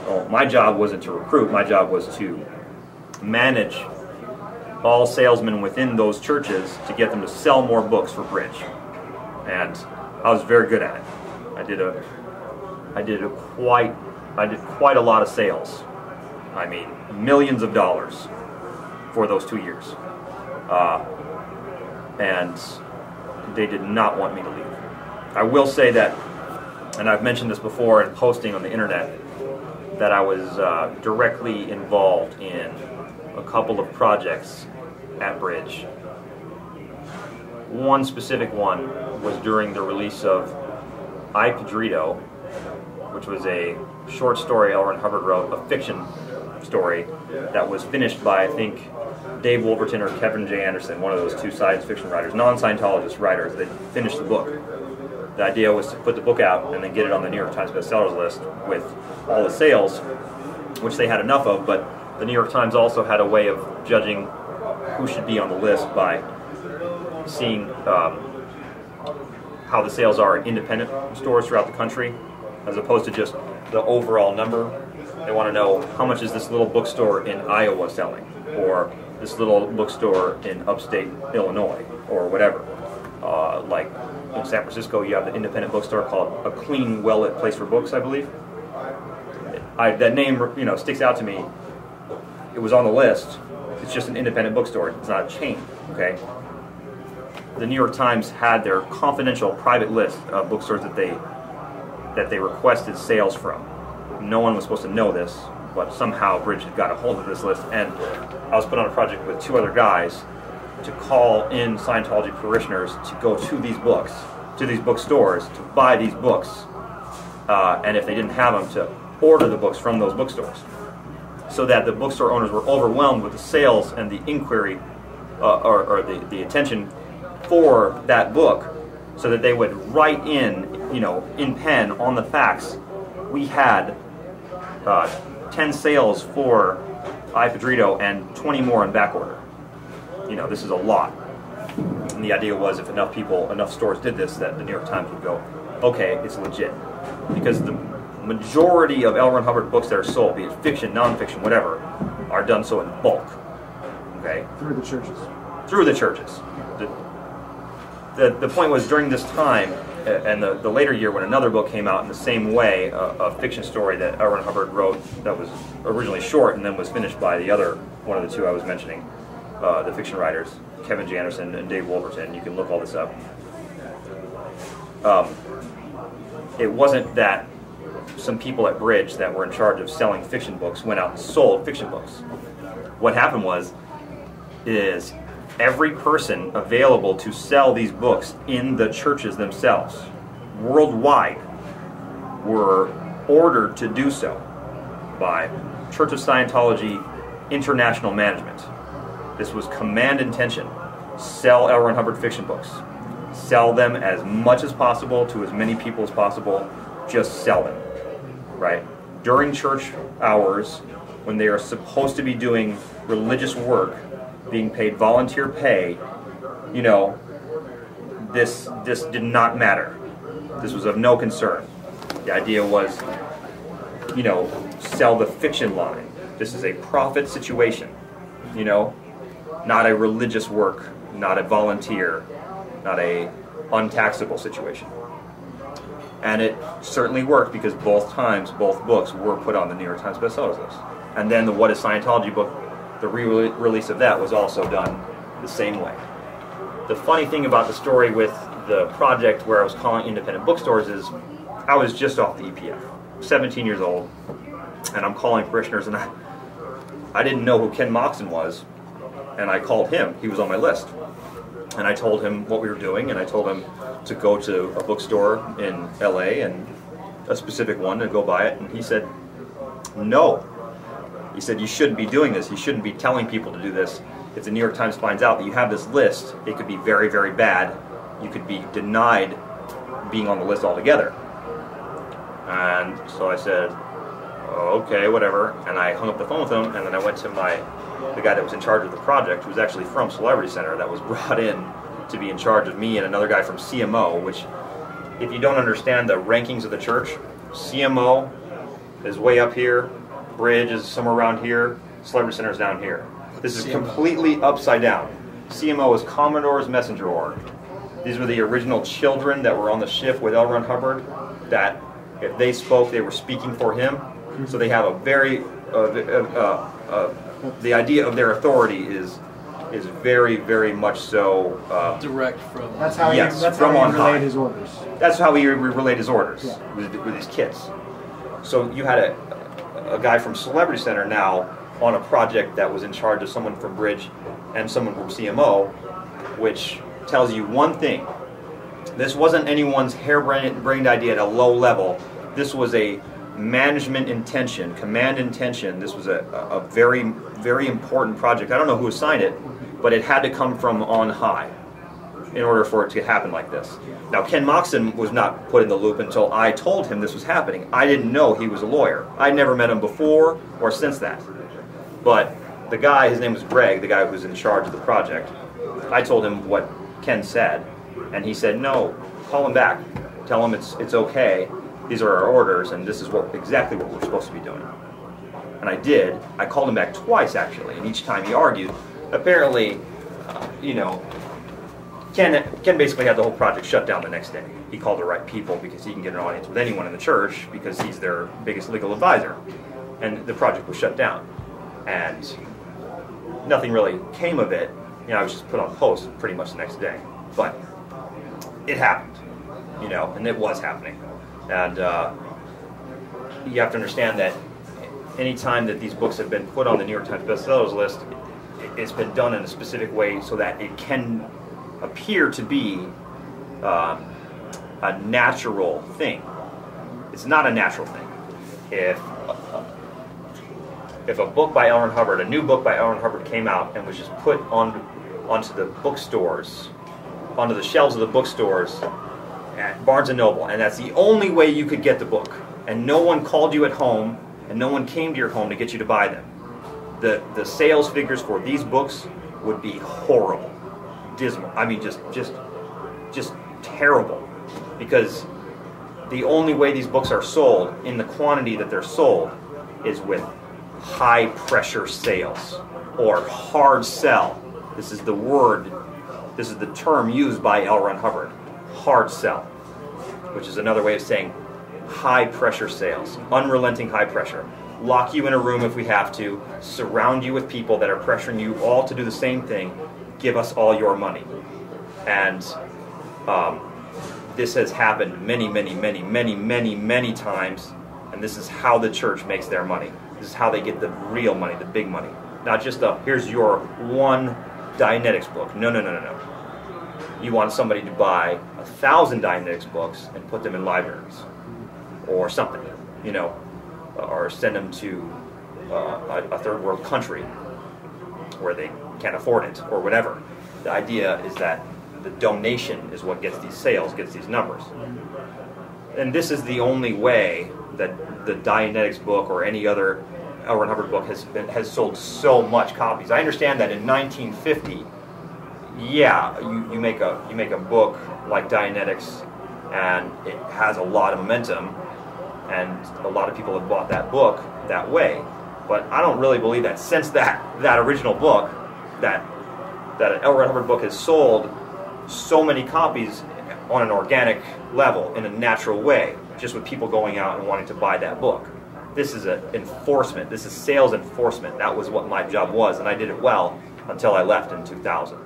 Well, my job wasn't to recruit. My job was to manage all salesmen within those churches to get them to sell more books for Bridge. And I was very good at it. I did quite a lot of sales. I mean, millions of dollars for those 2 years. And they did not want me to leave. I will say that, and I've mentioned this before in posting on the internet, that I was directly involved in a couple of projects at Bridge. One specific one was during the release of I, Pedrito, which was a short story L. Ron Hubbard wrote, a fiction story that was finished by, I think, Dave Wolverton or Kevin J. Anderson, one of those two science fiction writers, non-Scientologist writers that finished the book. The idea was to put the book out and then get it on the New York Times bestsellers list with all the sales, which they had enough of, but the New York Times also had a way of judging who should be on the list by seeing how the sales are in independent stores throughout the country, as opposed to just the overall number. They want to know how much is this little bookstore in Iowa selling, or this little bookstore in upstate Illinois, or whatever. Like in San Francisco, you have the independent bookstore called A Clean, Well-Lit Place for Books, I believe. That name, sticks out to me. It was on the list. It's just an independent bookstore. It's not a chain, okay? The New York Times had their confidential private list of bookstores that they requested sales from. No one was supposed to know this, but somehow Bridge had got a hold of this list, and I was put on a project with two other guys to call in Scientology parishioners to go to these bookstores, to buy these books, and if they didn't have them, to order the books from those bookstores, so that the bookstore owners were overwhelmed with the sales and the inquiry, or the attention for that book, so that they would write in pen on the fax, we had 10 sales for I, Pedrito, and 20 more in back order. This is a lot. And the idea was, if enough stores did this, that the New York Times would go, okay, it's legit. Because the majority of L. Ron Hubbard books that are sold, be it fiction, nonfiction, whatever, are done so in bulk. Okay? Through the churches. Through the churches. The point was, during this time, and the later year when another book came out in the same way, a fiction story that L. Ron Hubbard wrote that was originally short and then was finished by one of the two I was mentioning, the fiction writers, Kevin J. Anderson and Dave Wolverton. You can look all this up. It wasn't that some people at Bridge that were in charge of selling fiction books went out and sold fiction books. What happened is every person available to sell these books in the churches themselves, worldwide, were ordered to do so by Church of Scientology International Management. This was command intention. Sell L. Ron Hubbard fiction books. Sell them as much as possible to as many people as possible. Just sell them, right? During church hours, when they are supposed to be doing religious work, being paid volunteer pay, this did not matter. This was of no concern. The idea was, sell the fiction line. This is a profit situation, not a religious work, not a volunteer, not a untaxable situation. And it certainly worked, because both books were put on the New York Times bestsellers list. And then the What is Scientology book, the re-release of that was also done the same way. The funny thing about the story with the project where I was calling independent bookstores is I was just off the EPF, 17 years old, and I'm calling parishioners, and I didn't know who Ken Moxon was, and I called him. He was on my list. And I told him what we were doing, and I told him to go to a bookstore in LA, and a specific one, to go buy it, and he said, no. He said, you shouldn't be doing this. You shouldn't be telling people to do this. If the New York Times finds out that you have this list, it could be very, very bad. You could be denied being on the list altogether. And so I said, okay, whatever. And I hung up the phone with him, and then I went to the guy that was in charge of the project, who was actually from Celebrity Center, that was brought in to be in charge of me and another guy from CMO, which, if you don't understand the rankings of the church, CMO is way up here, Bridge is somewhere around here, Celebrity Center is down here. This is completely upside down. CMO is Commodore's Messenger Org. These were the original children that were on the ship with L. Ron Hubbard, that if they spoke, they were speaking for him. So they have a very, the idea of their authority is very, very much so direct from. That's how yes, that's from how on he high. relayed his orders. That's how he relayed his orders, Yeah. with his kids. So you had a guy from Celebrity Center now on a project that was in charge of someone from Bridge and someone from CMO, which tells you one thing. This wasn't anyone's harebrained idea at a low level. This was a management intention, command intention. This was a very, very important project. I don't know who assigned it, but it had to come from on high in order for it to happen like this. Now, Ken Moxon was not put in the loop until I told him this was happening. I didn't know he was a lawyer. I'd never met him before or since that. But the guy, his name was Greg, the guy who was in charge of the project, I told him what Ken said, and he said, no, call him back. Tell him it's okay. These are our orders, and this is exactly what we're supposed to be doing. And I did. I called him back twice, actually, and each time he argued. Apparently, Ken basically had the whole project shut down the next day. He called the right people because he can get an audience with anyone in the church because he's their biggest legal advisor. And the project was shut down. And nothing really came of it. I was just put on post pretty much the next day. But it happened, and it was happening. And you have to understand that any time that these books have been put on the New York Times bestsellers list, it's been done in a specific way so that it can appear to be a natural thing. It's not a natural thing. If a book by L. Ron Hubbard, a new book by L. Ron Hubbard came out and was just put onto the bookstores, onto the shelves of the bookstores at Barnes & Noble, and that's the only way you could get the book, and no one called you at home, and no one came to your home to get you to buy them, the sales figures for these books would be horrible, dismal. I mean, just terrible, because the only way these books are sold in the quantity that they're sold is with high pressure sales or hard sell. This is the term used by L. Ron Hubbard, hard sell, which is another way of saying high pressure sales, unrelenting high pressure. Lock you in a room if we have to, surround you with people that are pressuring you all to do the same thing, give us all your money. And this has happened many, many, many, many, many, many times, and this is how the church makes their money. This is how they get the real money, the big money. Not just here's your one Dianetics book. No. You want somebody to buy 1,000 Dianetics books and put them in libraries or something, or send them to a third world country where they can't afford it or whatever. The idea is that the donation is what gets these sales, gets these numbers. And this is the only way that the Dianetics book or any other L. Ron Hubbard book has sold so much copies. I understand that in 1950, you make a book like Dianetics, and it has a lot of momentum, and a lot of people have bought that book that way. But I don't really believe that since that original book, that an L. Ron Hubbard book has sold so many copies on an organic level, in a natural way, just with people going out and wanting to buy that book. This is enforcement. This is sales enforcement. That was what my job was, and I did it well until I left in 2000.